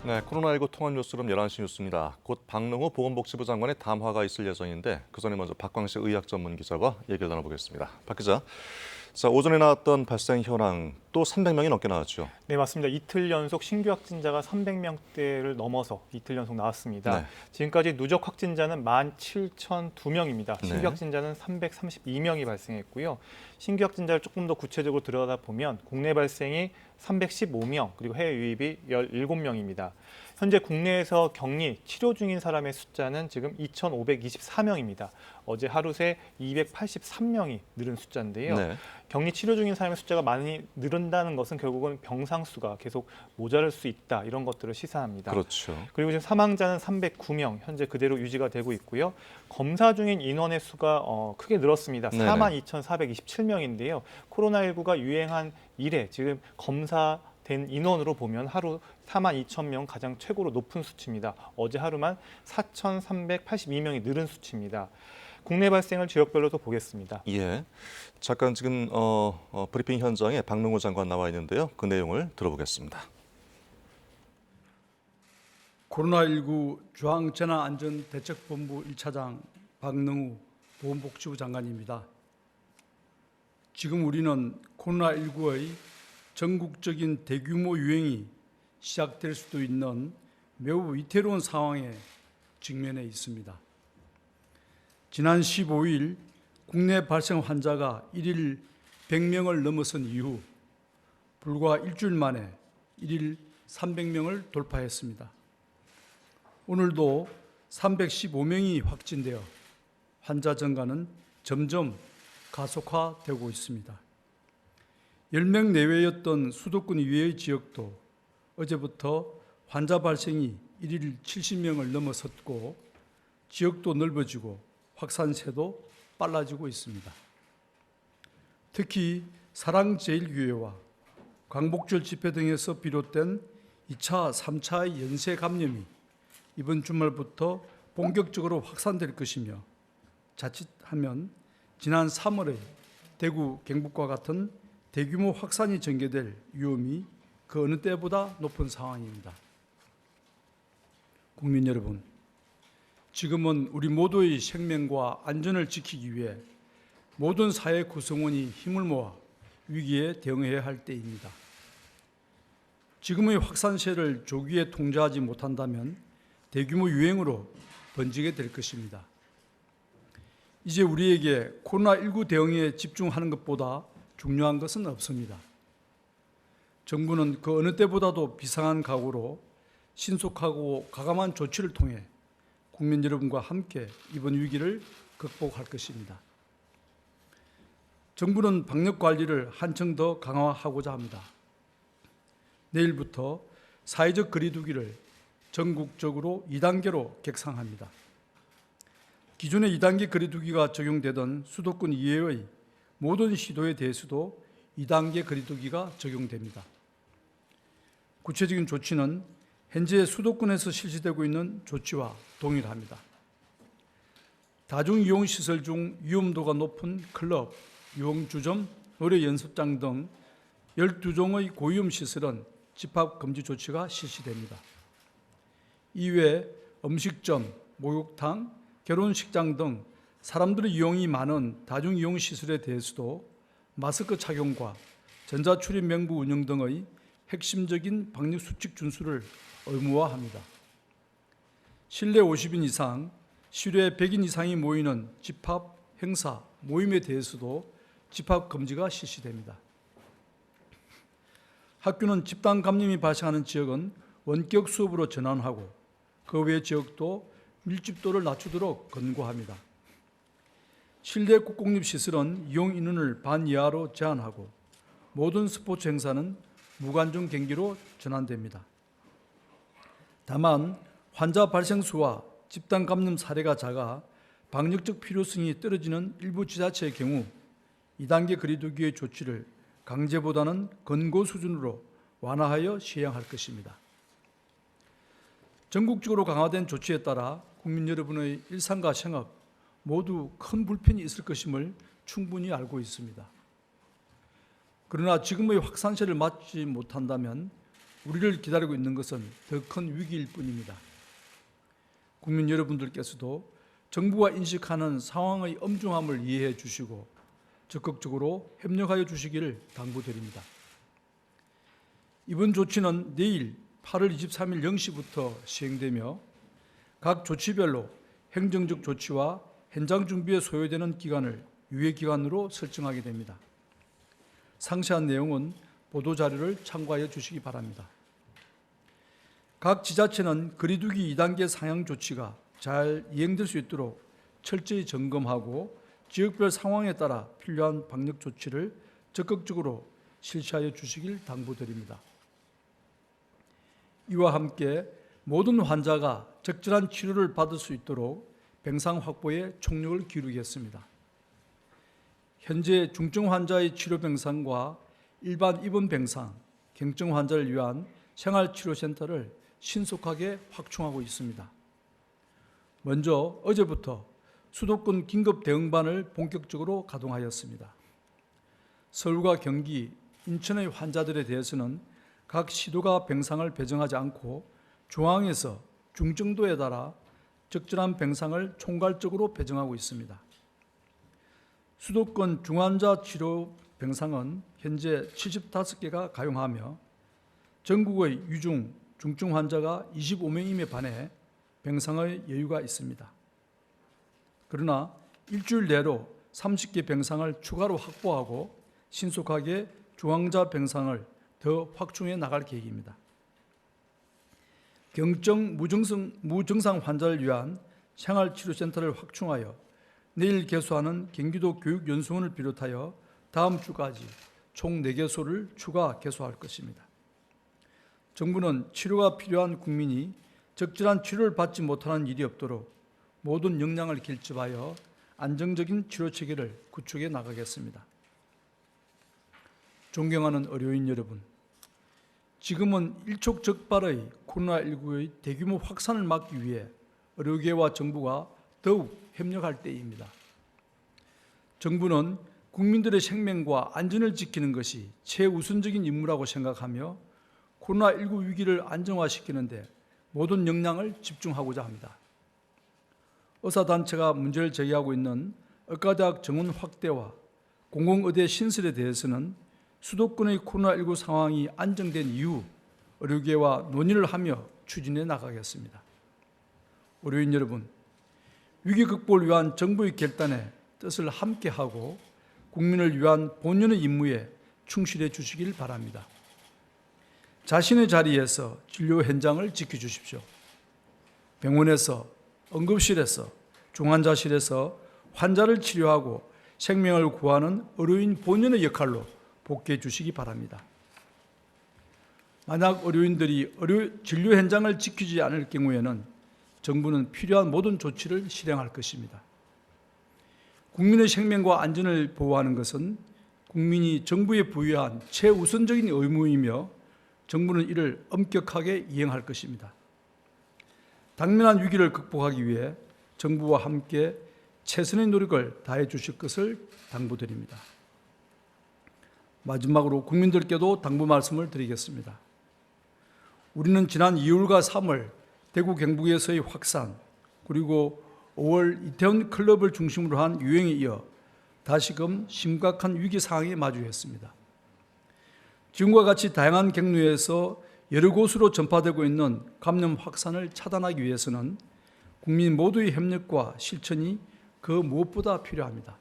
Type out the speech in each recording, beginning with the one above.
네, 코로나19 통합 뉴스룸 11시 뉴스입니다. 곧 박능호 보건복지부 장관의 담화가 있을 예정인데 그 전에 먼저 박광식 의학 전문 기자와 얘기를 나눠보겠습니다. 박 기자, 자, 오전에 나왔던 발생 현황 또 300명이 넘게 나왔죠. 네, 맞습니다. 이틀 연속 신규 확진자가 300명대를 넘어서 이틀 연속 나왔습니다. 네. 지금까지 누적 확진자는 17,002명입니다. 신규 네. 확진자는 332명이 발생했고요. 신규 확진자를 조금 더 구체적으로 들여다보면 국내 발생이 315명, 그리고 해외 유입이 17명입니다. 현재 국내에서 격리, 치료 중인 사람의 숫자는 지금 2,524명입니다. 어제 하루 새 283명이 늘은 숫자인데요. 네. 격리 치료 중인 사람의 숫자가 많이 늘은다는 것은 결국은 병상 수가 계속 모자랄 수 있다, 이런 것들을 시사합니다. 그렇죠. 그리고 지금 사망자는 309명, 현재 그대로 유지가 되고 있고요. 검사 중인 인원의 수가 크게 늘었습니다. 네네. 42,427명인데요. 코로나19가 유행한 이래 지금 검사된 인원으로 보면 하루 42,000명 가장 최고로 높은 수치입니다. 어제 하루만 4,382명이 늘은 수치입니다. 국내 발생을 지역별로도 보겠습니다. 예. 잠깐 지금 브리핑 현장에 박능호 장관 나와 있는데요. 그 내용을 들어보겠습니다. 코로나19 중앙재난안전대책본부 1차장 박능우 보건복지부 장관입니다. 지금 우리는 코로나19의 전국적인 대규모 유행이 시작될 수도 있는 매우 위태로운 상황에 직면해 있습니다. 지난 15일 국내 발생 환자가 1일 100명을 넘어선 이후 불과 일주일 만에 1일 300명을 돌파했습니다. 오늘도 315명이 확진되어 환자 증가는 점점 가속화되고 있습니다. 10명 내외였던 수도권 이외의 지역도 어제부터 환자 발생이 1일 70명을 넘어섰고 지역도 넓어지고 확산세도 빨라지고 있습니다. 특히 사랑제일교회와 광복절 집회 등에서 비롯된 2차, 3차의 연쇄 감염이 이번 주말부터 본격적으로 확산될 것이며 자칫하면 지난 3월에 대구, 경북과 같은 대규모 확산이 전개될 위험이 그 어느 때보다 높은 상황입니다. 국민 여러분, 지금은 우리 모두의 생명과 안전을 지키기 위해 모든 사회 구성원이 힘을 모아 위기에 대응해야 할 때입니다. 지금의 확산세를 조기에 통제하지 못한다면 대규모 유행으로 번지게 될 것입니다. 이제 우리에게 코로나19 대응에 집중하는 것보다 중요한 것은 없습니다. 정부는 그 어느 때보다도 비상한 각오로 신속하고 과감한 조치를 통해 국민 여러분과 함께 이번 위기를 극복할 것입니다. 정부는 방역 관리를 한층 더 강화하고자 합니다. 내일부터 사회적 거리두기를 전국적으로 2단계로 격상합니다. 기존의 2단계 거리두기가 적용되던 수도권 이외의 모든 시도에 대해서도 2단계 거리두기가 적용됩니다. 구체적인 조치는 현재 수도권에서 실시되고 있는 조치와 동일합니다. 다중이용시설 중 위험도가 높은 클럽, 유흥주점, 노래연습장 등 12종의 고위험시설은 집합금지 조치가 실시됩니다. 이외 음식점, 목욕탕, 결혼식장 등 사람들의 이용이 많은 다중이용시설에 대해서도 마스크 착용과 전자출입 명부 운영 등의 핵심적인 방역수칙 준수를 의무화합니다. 실내 50인 이상, 실외 100인 이상이 모이는 집합, 행사, 모임에 대해서도 집합금지가 실시됩니다. 학교는 집단 감염이 발생하는 지역은 원격 수업으로 전환하고 그 외 지역도 밀집도를 낮추도록 권고합니다. 실내 국공립시설은 이용 인원을 반 이하로 제한하고 모든 스포츠 행사는 무관중 경기로 전환됩니다. 다만 환자 발생 수와 집단 감염 사례가 작아 방역적 필요성이 떨어지는 일부 지자체의 경우 2단계 거리두기의 조치를 강제보다는 권고 수준으로 완화하여 시행할 것입니다. 전국적으로 강화된 조치에 따라 국민 여러분의 일상과 생업 모두 큰 불편이 있을 것임을 충분히 알고 있습니다. 그러나 지금의 확산세를 막지 못한다면 우리를 기다리고 있는 것은 더 큰 위기일 뿐입니다. 국민 여러분들께서도 정부가 인식하는 상황의 엄중함을 이해해 주시고 적극적으로 협력하여 주시기를 당부드립니다. 이번 조치는 내일 8월 23일 0시부터 시행되며 각 조치별로 행정적 조치와 현장 준비에 소요되는 기간을 유예기간으로 설정하게 됩니다. 상세한 내용은 보도자료를 참고하여 주시기 바랍니다. 각 지자체는 거리두기 2단계 상향 조치가 잘 이행될 수 있도록 철저히 점검하고 지역별 상황에 따라 필요한 방역 조치를 적극적으로 실시하여 주시길 당부드립니다. 이와 함께 모든 환자가 적절한 치료를 받을 수 있도록 병상 확보에 총력을 기울이겠습니다. 현재 중증 환자의 치료 병상과 일반 입원 병상, 경증 환자를 위한 생활치료센터를 신속하게 확충하고 있습니다. 먼저 어제부터 수도권 긴급 대응반을 본격적으로 가동하였습니다. 서울과 경기, 인천의 환자들에 대해서는 각 시도가 병상을 배정하지 않고 중앙에서 중증도에 따라 적절한 병상을 총괄적으로 배정하고 있습니다. 수도권 중환자 치료 병상은 현재 75개가 가용하며 전국의 유중, 중증 환자가 25명임에 반해 병상의 여유가 있습니다. 그러나 일주일 내로 30개 병상을 추가로 확보하고 신속하게 중환자 병상을 더 확충해 나갈 계획입니다. 경증, 무증상 환자를 위한 생활치료센터를 확충하여 내일 개소하는 경기도 교육연수원을 비롯하여 다음 주까지 총 4개소를 추가 개소할 것입니다. 정부는 치료가 필요한 국민이 적절한 치료를 받지 못하는 일이 없도록 모든 역량을 길집하여 안정적인 치료 체계를 구축해 나가겠습니다. 존경하는 의료인 여러분, 지금은 일촉즉발의 코로나19의 대규모 확산을 막기 위해 의료계와 정부가 더욱 협력할 때입니다. 정부는 국민들의 생명과 안전을 지키는 것이 최우선적인 임무라고 생각하며 코로나19 위기를 안정화시키는 데 모든 역량을 집중하고자 합니다. 의사단체가 문제를 제기하고 있는 의과대학 정원 확대와 공공의대 신설에 대해서는 수도권의 코로나19 상황이 안정된 이후 의료계와 논의를 하며 추진해 나가겠습니다. 의료인 여러분, 위기 극복을 위한 정부의 결단에 뜻을 함께하고 국민을 위한 본연의 임무에 충실해 주시길 바랍니다. 자신의 자리에서 진료 현장을 지켜주십시오. 병원에서, 응급실에서, 중환자실에서 환자를 치료하고 생명을 구하는 의료인 본연의 역할로 복귀해 주시기 바랍니다. 만약 의료인들이 진료 현장을 지키지 않을 경우에는 정부는 필요한 모든 조치를 실행할 것입니다. 국민의 생명과 안전을 보호하는 것은 국민이 정부에 부여한 최우선적인 의무이며 정부는 이를 엄격하게 이행할 것입니다. 당면한 위기를 극복하기 위해 정부와 함께 최선의 노력을 다해 주실 것을 당부드립니다. 마지막으로 국민들께도 당부 말씀을 드리겠습니다. 우리는 지난 2월과 3월 대구 경북에서의 확산, 그리고 5월 이태원 클럽을 중심으로 한 유행에 이어 다시금 심각한 위기 상황에 마주했습니다. 지금과 같이 다양한 경로에서 여러 곳으로 전파되고 있는 감염 확산을 차단하기 위해서는 국민 모두의 협력과 실천이 그 무엇보다 필요합니다.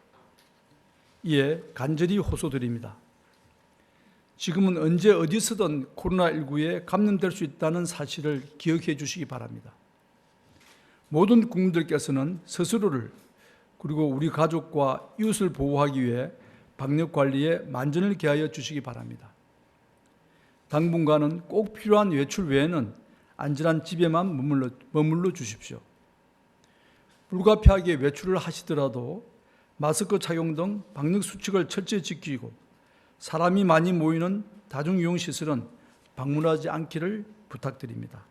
이에 간절히 호소드립니다. 지금은 언제 어디서든 코로나19에 감염될 수 있다는 사실을 기억해 주시기 바랍니다. 모든 국민들께서는 스스로를 그리고 우리 가족과 이웃을 보호하기 위해 방역관리에 만전을 기하여 주시기 바랍니다. 당분간은 꼭 필요한 외출 외에는 안전한 집에만 머물러 주십시오. 불가피하게 외출을 하시더라도 마스크 착용 등 방역 수칙을 철저히 지키고 사람이 많이 모이는 다중이용시설은 방문하지 않기를 부탁드립니다.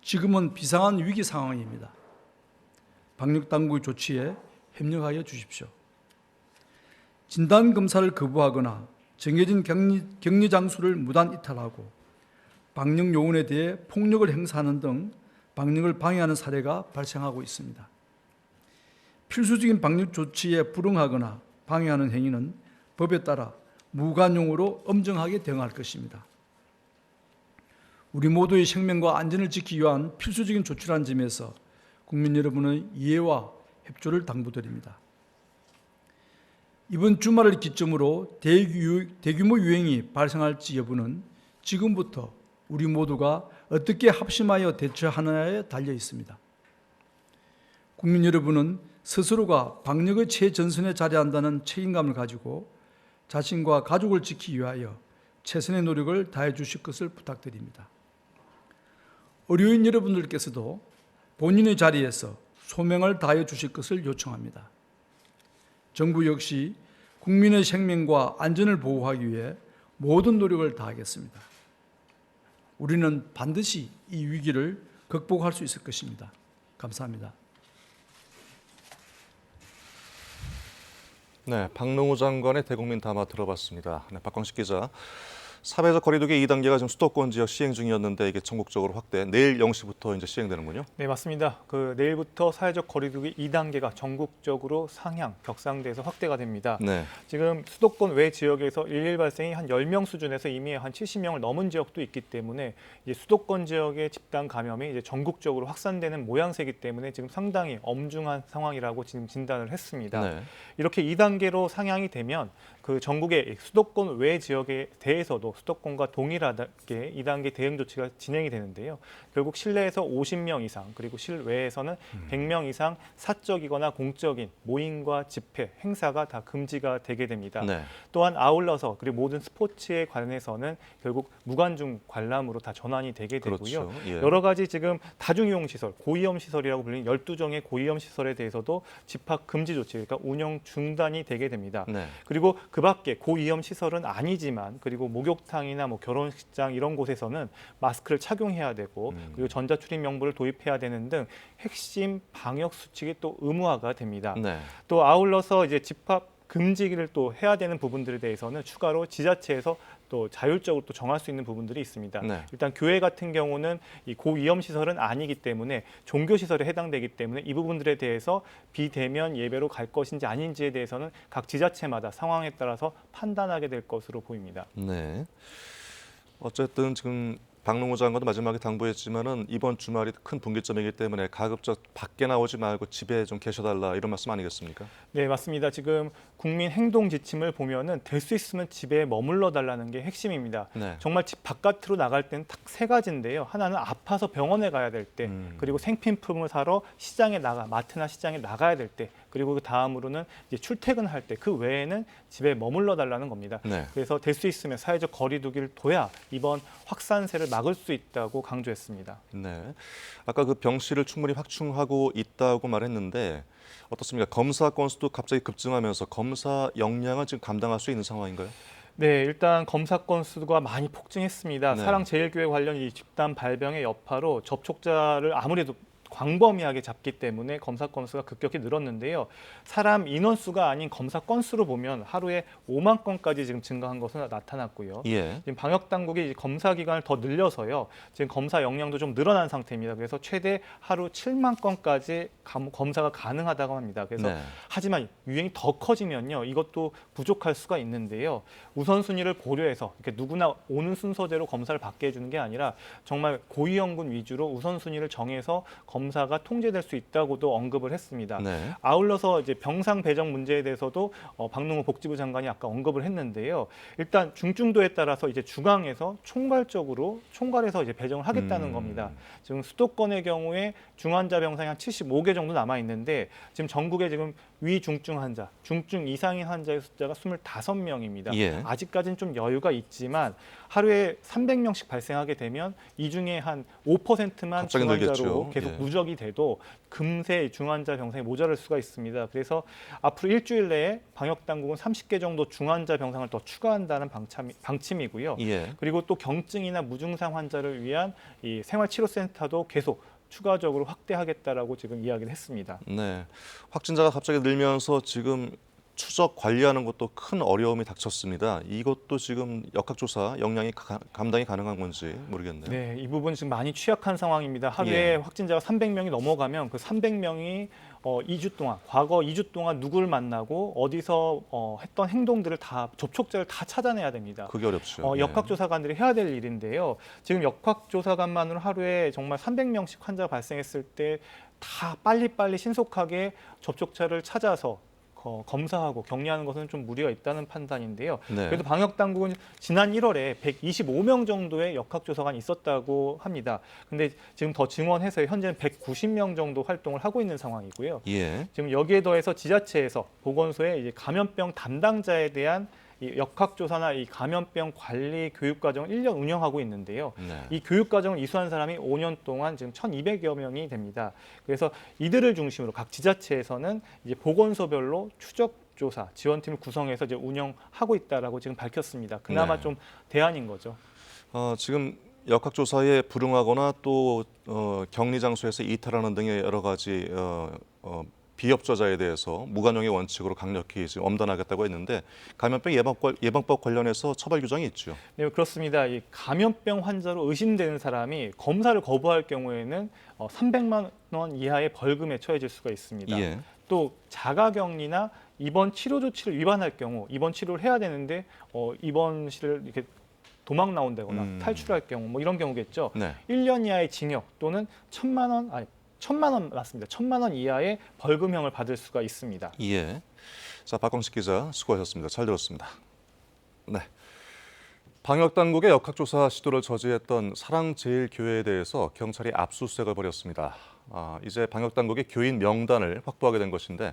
지금은 비상한 위기 상황입니다. 방역당국의 조치에 협력하여 주십시오. 진단검사를 거부하거나 정해진 격리 장소를 무단 이탈하고 방역 요원에 대해 폭력을 행사하는 등 방역을 방해하는 사례가 발생하고 있습니다. 필수적인 방역 조치에 불응하거나 방해하는 행위는 법에 따라 무관용으로 엄정하게 대응할 것입니다. 우리 모두의 생명과 안전을 지키기 위한 필수적인 조치라는 점에서 국민 여러분의 이해와 협조를 당부드립니다. 이번 주말을 기점으로 대규모 유행이 발생할지 여부는 지금부터 우리 모두가 어떻게 합심하여 대처하느냐에 달려 있습니다. 국민 여러분은 스스로가 방역의 최전선에 자리한다는 책임감을 가지고 자신과 가족을 지키기 위하여 최선의 노력을 다해 주실 것을 부탁드립니다. 의료인 여러분들께서도 본인의 자리에서 소명을 다해 주실 것을 요청합니다. 정부 역시 국민의 생명과 안전을 보호하기 위해 모든 노력을 다하겠습니다. 우리는 반드시 이 위기를 극복할 수 있을 것입니다. 감사합니다. 네, 박능호 장관의 대국민 담화 들어봤습니다. 네, 박광식 기자. 사회적 거리두기 2단계가 지금 수도권 지역 시행 중이었는데 이게 전국적으로 확대, 내일 0시부터 이제 시행되는군요. 네, 맞습니다. 내일부터 사회적 거리두기 2단계가 전국적으로 상향, 격상돼서 확대가 됩니다. 네. 지금 수도권 외 지역에서 일일 발생이 한 10명 수준에서 이미 한 70명을 넘은 지역도 있기 때문에 이제 수도권 지역의 집단 감염이 이제 전국적으로 확산되는 모양새이기 때문에 지금 상당히 엄중한 상황이라고 지금 진단을 했습니다. 네. 이렇게 2단계로 상향이 되면 그 전국의 수도권 외 지역에 대해서도 수도권과 동일하게 2단계 대응 조치가 진행이 되는데요. 결국 실내에서 50명 이상 그리고 실외에서는 100명 이상 사적이거나 공적인 모임과 집회, 행사가 다 금지가 되게 됩니다. 네. 또한 아울러서 그리고 모든 스포츠에 관해서는 결국 무관중 관람으로 다 전환이 되게 되고요. 그렇죠. 예. 여러 가지 지금 다중이용 시설, 고위험 시설이라고 불리는 12종의 고위험 시설에 대해서도 집합 금지 조치, 그러니까 운영 중단이 되게 됩니다. 네. 그리고 그 밖에 고위험 시설은 아니지만 그리고 목욕탕이나 뭐 결혼식장 이런 곳에서는 마스크를 착용해야 되고 그리고 전자출입 명부를 도입해야 되는 등 핵심 방역 수칙이 또 의무화가 됩니다. 네. 또 아울러서 이제 집합 금지를 또 해야 되는 부분들에 대해서는 추가로 지자체에서 또 자율적으로 또 정할 수 있는 부분들이 있습니다. 네. 일단 교회 같은 경우는 이 고위험 시설은 아니기 때문에 종교 시설에 해당되기 때문에 이 부분들에 대해서 비대면 예배로 갈 것인지 아닌지에 대해서는 각 지자체마다 상황에 따라서 판단하게 될 것으로 보입니다. 네. 어쨌든 지금 박능호 장관도 마지막에 당부했지만은 이번 주말이 큰 분기점이기 때문에 가급적 밖에 나오지 말고 집에 좀 계셔달라 이런 말씀 아니겠습니까? 네, 맞습니다. 지금 국민 행동 지침을 보면은 될 수 있으면 집에 머물러 달라는 게 핵심입니다. 네. 정말 집 바깥으로 나갈 때는 딱 세 가지인데요. 하나는 아파서 병원에 가야 될 때, 그리고 생필품을 사러 시장에 마트나 시장에 나가야 될 때, 그리고 그 다음으로는 이제 출퇴근할 때, 그 외에는 집에 머물러 달라는 겁니다. 네. 그래서 될 수 있으면 사회적 거리두기를 둬야 이번 확산세를 막을 수 있다고 강조했습니다. 네. 아까 그 병실을 충분히 확충하고 있다고 말했는데 어떻습니까? 검사 건수도 갑자기 급증하면서 검사 역량은 지금 감당할 수 있는 상황인가요? 네, 일단 검사 건수가 많이 폭증했습니다. 네. 사랑제일교회 관련 이 집단 발병의 여파로 접촉자를 아무래도 광범위하게 잡기 때문에 검사 건수가 급격히 늘었는데요. 사람 인원수가 아닌 검사 건수로 보면 하루에 5만 건까지 지금 증가한 것으로 나타났고요. 예. 지금 방역 당국이 검사 기간을 더 늘려서요. 지금 검사 역량도 좀 늘어난 상태입니다. 그래서 최대 하루 7만 건까지 검사가 가능하다고 합니다. 그래서 네. 하지만 유행이 더 커지면요, 이것도 부족할 수가 있는데요. 우선순위를 고려해서 이렇게 누구나 오는 순서대로 검사를 받게 해주는 게 아니라 정말 고위험군 위주로 우선순위를 정해서 검사가 통제될 수 있다고도 언급을 했습니다. 네. 아울러서 이제 병상 배정 문제에 대해서도 박능호 복지부 장관이 아까 언급을 했는데요. 일단 중증도에 따라서 이제 중앙에서 총괄해서 이제 배정을 하겠다는 겁니다. 지금 수도권의 경우에 중환자 병상이 한 75개 정도 남아 있는데 지금 전국에 지금 위중증 환자, 중증 이상인 환자의 숫자가 25명입니다. 예. 아직까지는 좀 여유가 있지만 하루에 300명씩 발생하게 되면 이 중에 한 5%만 갑자기 중환자로 늘겠죠. 계속 예. 누적이 돼도 금세 중환자 병상이 모자랄 수가 있습니다. 그래서 앞으로 일주일 내에 방역 당국은 30개 정도 중환자 병상을 더 추가한다는 방침이고요. 예. 그리고 또 경증이나 무증상 환자를 위한 이 생활치료센터도 계속 추가적으로 확대하겠다라고 지금 이야기를 했습니다. 네. 확진자가 갑자기 늘면서 지금 추적 관리하는 것도 큰 어려움이 닥쳤습니다. 이것도 지금 역학조사 역량이 감당이 가능한 건지 모르겠네요. 네, 이 부분 지금 많이 취약한 상황입니다. 하루에 예. 확진자가 300명이 넘어가면 그 300명이 2주 동안, 과거 2주 동안 누구를 만나고 어디서 했던 행동들을 다 접촉자를 다 찾아내야 됩니다. 그게 어렵죠. 예. 역학조사관들이 해야 될 일인데요. 지금 역학조사관만으로 하루에 정말 300명씩 환자가 발생했을 때 다 빨리빨리 신속하게 접촉자를 찾아서 검사하고 격리하는 것은 좀 무리가 있다는 판단인데요. 네. 그래도 방역당국은 지난 1월에 125명 정도의 역학조사관이 있었다고 합니다. 근데 지금 더 증원해서 현재는 190명 정도 활동을 하고 있는 상황이고요. 예. 지금 여기에 더해서 지자체에서 보건소에 이제 감염병 담당자에 대한 이 역학조사나 이 감염병 관리 교육과정을 1년 운영하고 있는데요. 네. 이 교육과정을 이수한 사람이 5년 동안 지금 1,200여 명이 됩니다. 그래서 이들을 중심으로 각 지자체에서는 이제 보건소별로 추적조사 지원팀을 구성해서 이제 운영하고 있다라고 지금 밝혔습니다. 그나마 네. 좀 대안인 거죠. 지금 역학조사에 불응하거나 또 격리 장소에서 이탈하는 등의 여러 가지 비협조자에 대해서 무관용의 원칙으로 강력히 지금 엄단하겠다고 했는데 감염병 예방법 관련해서 처벌 규정이 있죠. 네, 그렇습니다. 이 감염병 환자로 의심되는 사람이 검사를 거부할 경우에는 300만 원 이하의 벌금에 처해질 수가 있습니다. 예. 또 자가격리나 입원 치료 조치를 위반할 경우 입원 치료를 해야 되는데 입원실을 이렇게 도망 나온다거나 탈출할 경우 뭐 이런 경우겠죠. 네. 1년 이하의 징역 또는 1,000만 원 맞습니다. 1,000만 원 이하의 벌금형을 받을 수가 있습니다. 예. 자, 박광식 기자 수고하셨습니다. 잘 들었습니다. 네. 방역 당국의 역학조사 시도를 저지했던 사랑제일교회에 대해서 경찰이 압수수색을 벌였습니다. 이제 방역 당국이 교인 명단을 확보하게 된 것인데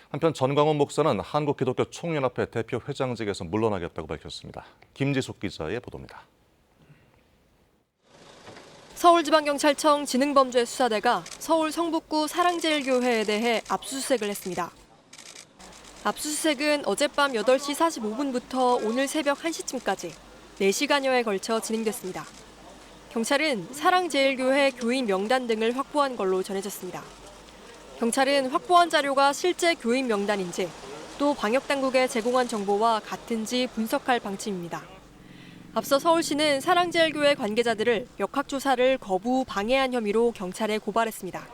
한편 전광훈 목사는 한국기독교총연합회 대표 회장직에서 물러나겠다고 밝혔습니다. 김지숙 기자의 보도입니다. 서울지방경찰청 지능범죄수사대가 서울 성북구 사랑제일교회에 대해 압수수색을 했습니다. 압수수색은 어젯밤 8시 45분부터 오늘 새벽 1시쯤까지 4시간여에 걸쳐 진행됐습니다. 경찰은 사랑제일교회 교인 명단 등을 확보한 걸로 전해졌습니다. 경찰은 확보한 자료가 실제 교인 명단인지 또 방역당국에 제공한 정보와 같은지 분석할 방침입니다. 앞서 서울시는 사랑제일교회 관계자들을 역학조사를 거부 방해한 혐의로 경찰에 고발했습니다.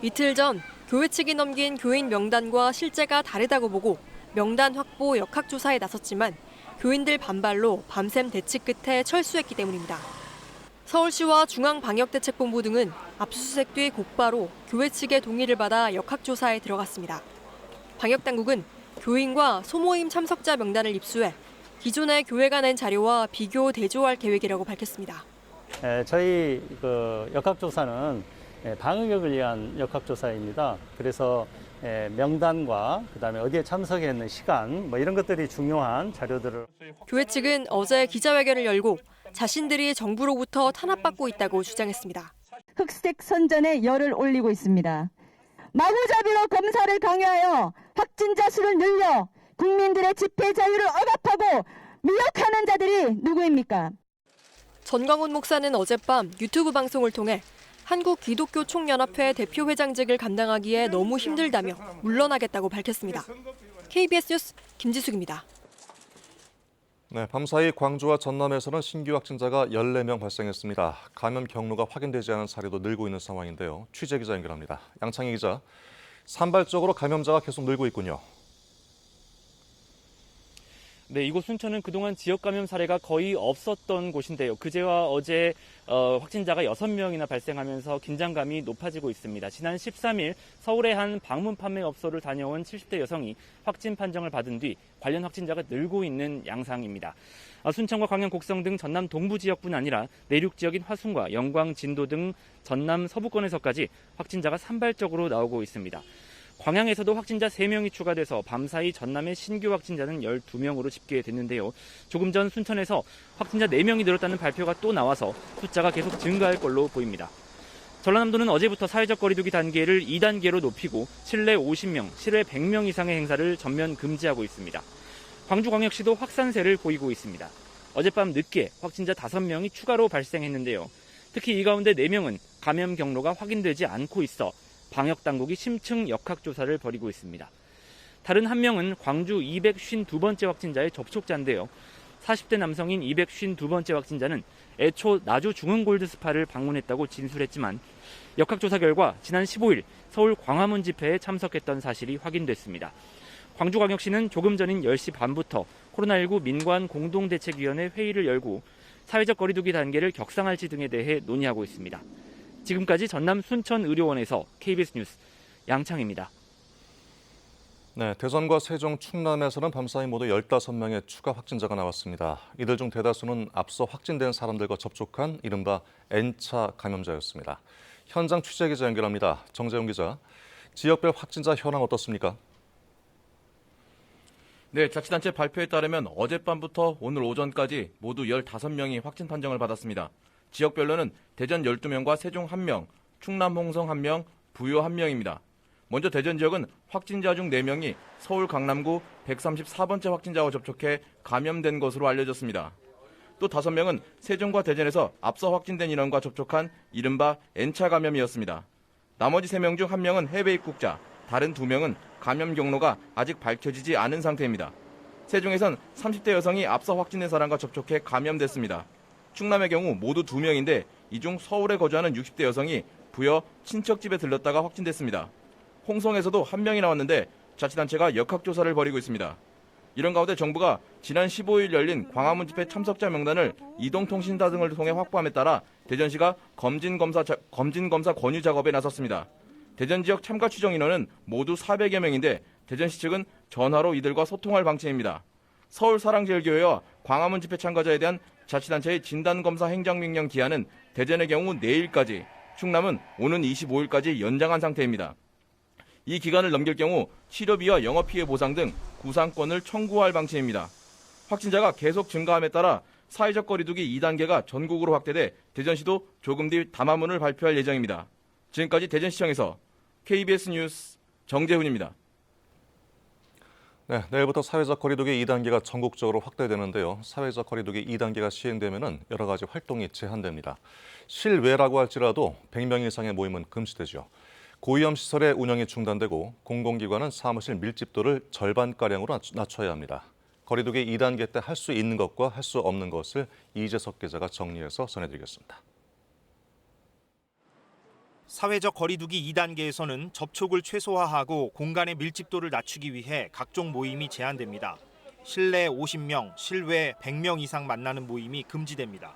이틀 전 교회 측이 넘긴 교인 명단과 실제가 다르다고 보고 명단 확보 역학조사에 나섰지만 교인들 반발로 밤샘 대치 끝에 철수했기 때문입니다. 서울시와 중앙방역대책본부 등은 압수수색 뒤 곧바로 교회 측의 동의를 받아 역학조사에 들어갔습니다. 방역당국은 교인과 소모임 참석자 명단을 입수해 기존의 교회가 낸 자료와 비교 대조할 계획이라고 밝혔습니다. 저희 역학조사는 방역을 위한 역학조사입니다. 그래서 명단과 그다음에 어디에 참석했는 시간 이런 것들이 중요한 자료들을 교회 측은 어제 기자회견을 열고 자신들이 정부로부터 탄압받고 있다고 주장했습니다. 흑색 선전에 열을 올리고 있습니다. 마구잡이로 검사를 강요하여 확진자 수를 늘려 국민들의 집회 자유를 억압하고 미혹하는 자들이 누구입니까? 전광훈 목사는 어젯밤 유튜브 방송을 통해 한국기독교총연합회 대표회장직을 감당하기에 너무 힘들다며 물러나겠다고 밝혔습니다. KBS 뉴스 김지숙입니다. 네, 밤사이 광주와 전남에서는 신규 확진자가 14명 발생했습니다. 감염 경로가 확인되지 않은 사례도 늘고 있는 상황인데요. 취재 기자 연결합니다. 양창희 기자, 산발적으로 감염자가 계속 늘고 있군요. 네, 이곳 순천은 그동안 지역 감염 사례가 거의 없었던 곳인데요. 그제와 어제 확진자가 6명이나 발생하면서 긴장감이 높아지고 있습니다. 지난 13일 서울의 한 방문 판매 업소를 다녀온 70대 여성이 확진 판정을 받은 뒤 관련 확진자가 늘고 있는 양상입니다. 순천과 광양, 곡성 등 전남 동부 지역뿐 아니라 내륙 지역인 화순과 영광, 진도 등 전남 서부권에서까지 확진자가 산발적으로 나오고 있습니다. 광양에서도 확진자 3명이 추가돼서 밤사이 전남의 신규 확진자는 12명으로 집계됐는데요. 조금 전 순천에서 확진자 4명이 늘었다는 발표가 또 나와서 숫자가 계속 증가할 걸로 보입니다. 전라남도는 어제부터 사회적 거리 두기 단계를 2단계로 높이고 실내 50명, 실외 100명 이상의 행사를 전면 금지하고 있습니다. 광주광역시도 확산세를 보이고 있습니다. 어젯밤 늦게 확진자 5명이 추가로 발생했는데요. 특히 이 가운데 4명은 감염 경로가 확인되지 않고 있어 방역당국이 심층 역학조사를 벌이고 있습니다. 다른 한 명은 광주 252번째 확진자의 접촉자인데요. 40대 남성인 252번째 확진자는 애초 나주 중흥골드스파를 방문했다고 진술했지만 역학조사 결과 지난 15일 서울 광화문 집회에 참석했던 사실이 확인됐습니다. 광주광역시는 조금 전인 10시 반부터 코로나19 민관 공동대책위원회 회의를 열고 사회적 거리두기 단계를 격상할지 등에 대해 논의하고 있습니다. 지금까지 전남 순천의료원에서 KBS 뉴스 양창입니다. 네, 대전과 세종, 충남에서는 밤사이 모두 15명의 추가 확진자가 나왔습니다. 이들 중 대다수는 앞서 확진된 사람들과 접촉한 이른바 N차 감염자였습니다. 현장 취재기자 연결합니다. 정재훈 기자, 지역별 확진자 현황 어떻습니까? 네, 자치단체 발표에 따르면 어젯밤부터 오늘 오전까지 모두 15명이 확진 판정을 받았습니다. 지역별로는 대전 12명과 세종 1명, 충남 홍성 1명, 부여 1명입니다. 먼저 대전 지역은 확진자 중 4명이 서울 강남구 134번째 확진자와 접촉해 감염된 것으로 알려졌습니다. 또 5명은 세종과 대전에서 앞서 확진된 인원과 접촉한 이른바 N차 감염이었습니다. 나머지 3명 중 1명은 해외 입국자, 다른 2명은 감염 경로가 아직 밝혀지지 않은 상태입니다. 세종에선 30대 여성이 앞서 확진된 사람과 접촉해 감염됐습니다. 충남의 경우 모두 2명인데 이 중 서울에 거주하는 60대 여성이 부여 친척집에 들렀다가 확진됐습니다. 홍성에서도 1명이 나왔는데 자치단체가 역학조사를 벌이고 있습니다. 이런 가운데 정부가 지난 15일 열린 광화문 집회 참석자 명단을 이동통신사 등을 통해 확보함에 따라 대전시가 검진검사 권유 작업에 나섰습니다. 대전 지역 참가 추정 인원은 모두 400여 명인데 대전시 측은 전화로 이들과 소통할 방침입니다. 서울사랑제일교회와 광화문 집회 참가자에 대한 자치단체의 진단검사 행정명령 기한은 대전의 경우 내일까지, 충남은 오는 25일까지 연장한 상태입니다. 이 기간을 넘길 경우 치료비와 영업피해 보상 등 구상권을 청구할 방침입니다. 확진자가 계속 증가함에 따라 사회적 거리두기 2단계가 전국으로 확대돼 대전시도 조금 뒤 담화문을 발표할 예정입니다. 지금까지 대전시청에서 KBS 뉴스 정재훈입니다. 네, 내일부터 사회적 거리두기 2단계가 전국적으로 확대되는데요. 사회적 거리두기 2단계가 시행되면 여러 가지 활동이 제한됩니다. 실외라고 할지라도 100명 이상의 모임은 금지되죠. 고위험 시설의 운영이 중단되고 공공기관은 사무실 밀집도를 절반가량으로 낮춰야 합니다. 거리두기 2단계 때 할 수 있는 것과 할 수 없는 것을 이재석 기자가 정리해서 전해드리겠습니다. 사회적 거리두기 2단계에서는 접촉을 최소화하고 공간의 밀집도를 낮추기 위해 각종 모임이 제한됩니다. 실내 50명, 실외 100명 이상 만나는 모임이 금지됩니다.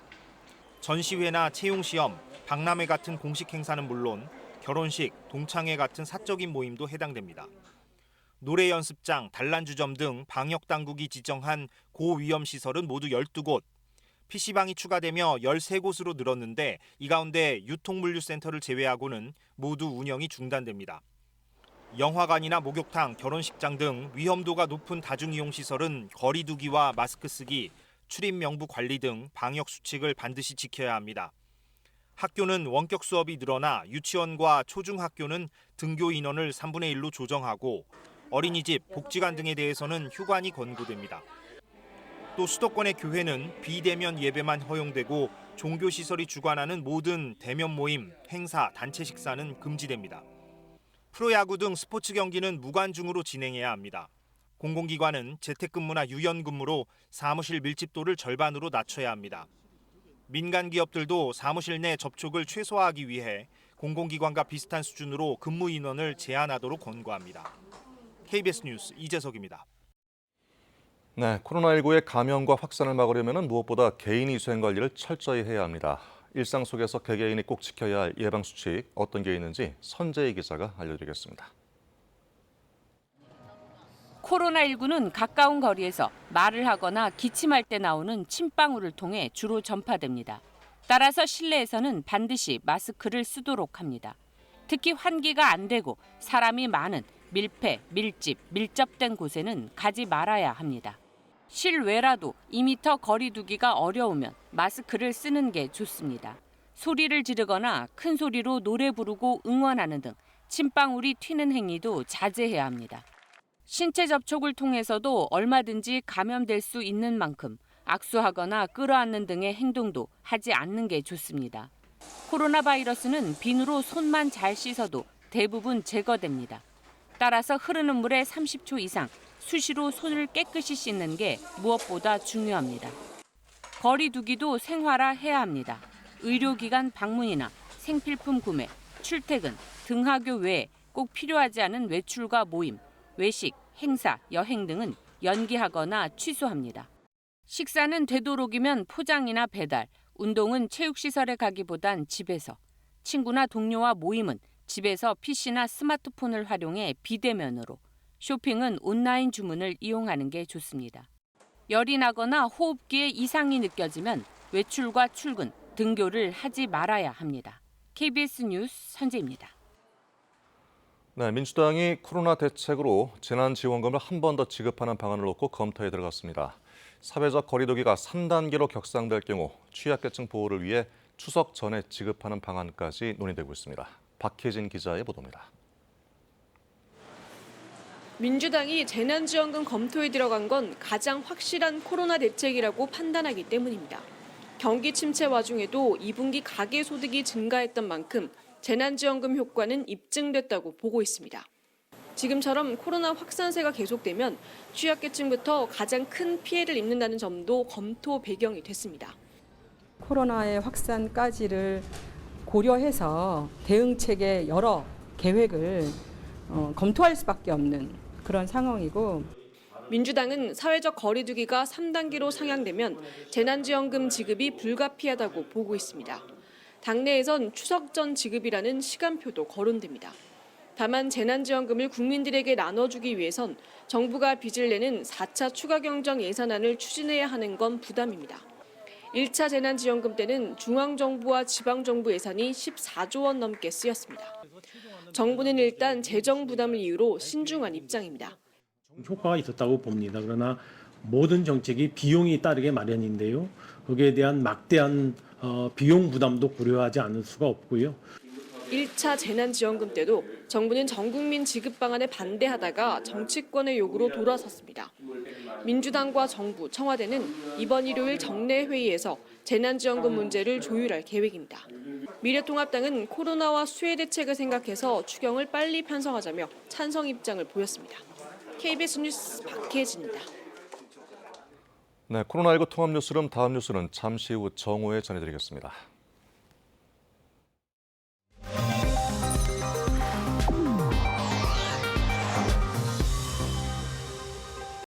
전시회나 채용시험, 박람회 같은 공식 행사는 물론 결혼식, 동창회 같은 사적인 모임도 해당됩니다. 노래 연습장, 단란주점 등 방역당국이 지정한 고위험 시설은 모두 12곳, PC방이 추가되며 13곳으로 늘었는데 이 가운데 유통물류센터를 제외하고는 모두 운영이 중단됩니다. 영화관이나 목욕탕, 결혼식장 등 위험도가 높은 다중이용시설은 거리 두기와 마스크 쓰기, 출입 명부 관리 등 방역 수칙을 반드시 지켜야 합니다. 학교는 원격 수업이 늘어나 유치원과 초중학교는 등교 인원을 3분의 1로 조정하고 어린이집, 복지관 등에 대해서는 휴관이 권고됩니다. 또 수도권의 교회는 비대면 예배만 허용되고 종교시설이 주관하는 모든 대면 모임, 행사, 단체 식사는 금지됩니다. 프로야구 등 스포츠 경기는 무관중으로 진행해야 합니다. 공공기관은 재택근무나 유연근무로 사무실 밀집도를 절반으로 낮춰야 합니다. 민간 기업들도 사무실 내 접촉을 최소화하기 위해 공공기관과 비슷한 수준으로 근무 인원을 제한하도록 권고합니다. KBS 뉴스 이재석입니다. 네, 코로나19의 감염과 확산을 막으려면 무엇보다 개인 위생 관리를 철저히 해야 합니다. 일상 속에서 개개인이 꼭 지켜야 할 예방 수칙 어떤 게 있는지 선재희 기자가 알려드리겠습니다. 코로나19는 가까운 거리에서 말을 하거나 기침할 때 나오는 침방울을 통해 주로 전파됩니다. 따라서 실내에서는 반드시 마스크를 쓰도록 합니다. 특히 환기가 안 되고 사람이 많은 밀폐, 밀집, 밀접된 곳에는 가지 말아야 합니다. 실외라도 2m 거리 두기가 어려우면 마스크를 쓰는 게 좋습니다. 소리를 지르거나 큰 소리로 노래 부르고 응원하는 등 침방울이 튀는 행위도 자제해야 합니다. 신체 접촉을 통해서도 얼마든지 감염될 수 있는 만큼 악수하거나 끌어안는 등의 행동도 하지 않는 게 좋습니다. 코로나 바이러스는 비누로 손만 잘 씻어도 대부분 제거됩니다. 따라서 흐르는 물에 30초 이상 수시로 손을 깨끗이 씻는 게 무엇보다 중요합니다. 거리 두기도 생활화해야 합니다. 의료기관 방문이나 생필품 구매, 출퇴근, 등하교 외에 꼭 필요하지 않은 외출과 모임, 외식, 행사, 여행 등은 연기하거나 취소합니다. 식사는 되도록이면 포장이나 배달, 운동은 체육시설에 가기보단 집에서, 친구나 동료와 모임은 집에서 PC나 스마트폰을 활용해 비대면으로, 쇼핑은 온라인 주문을 이용하는 게 좋습니다. 열이 나거나 호흡기에 이상이 느껴지면 외출과 출근, 등교를 하지 말아야 합니다. KBS 뉴스 선재입니다. 네, 민주당이 코로나 대책으로 재난지원금을 한 번 더 지급하는 방안을 놓고 검토에 들어갔습니다. 사회적 거리 두기가 3단계로 격상될 경우 취약계층 보호를 위해 추석 전에 지급하는 방안까지 논의되고 있습니다. 박혜진 기자의 보도입니다. 민주당이 재난지원금 검토에 들어간 건 가장 확실한 코로나 대책이라고 판단하기 때문입니다. 경기 침체 와중에도 2분기 가계소득이 증가했던 만큼 재난지원금 효과는 입증됐다고 보고 있습니다. 지금처럼 코로나 확산세가 계속되면 취약계층부터 가장 큰 피해를 입는다는 점도 검토 배경이 됐습니다. 코로나의 확산까지를 고려해서 대응책의 여러 계획을 검토할 수밖에 없는 그런 상황이고, 민주당은 사회적 거리 두기가 3단계로 상향되면 재난지원금 지급이 불가피하다고 보고 있습니다. 당내에선 추석 전 지급이라는 시간표도 거론됩니다. 다만 재난지원금을 국민들에게 나눠주기 위해선 정부가 빚을 내는 4차 추가경정 예산안을 추진해야 하는 건 부담입니다. 1차 재난지원금 때는 중앙정부와 지방정부 예산이 14조 원 넘게 쓰였습니다. 정부는 일단 재정 부담을 이유로 신중한 입장입니다. 효과가 있었다고 봅니다. 그러나 모든 정책이 비용이 따르게 마련인데요. 거기에 대한 막대한 비용 부담도 고려하지 않을 수가 없고요. 1차 재난지원금 때도 정부는 전국민 지급 방안에 반대하다가 정치권의 요구로 돌아섰습니다. 민주당과 정부, 청와대는 이번 일요일 정례 회의에서 재난지원금 문제를 조율할 계획입니다. 미래통합당은 코로나와 수해 대책을 생각해서 추경을 빨리 편성하자며 찬성 입장을 보였습니다. KBS 뉴스 박혜진입니다. 네, 코로나19 통합 뉴스룸 다음 뉴스는 잠시 후 정오에 전해드리겠습니다.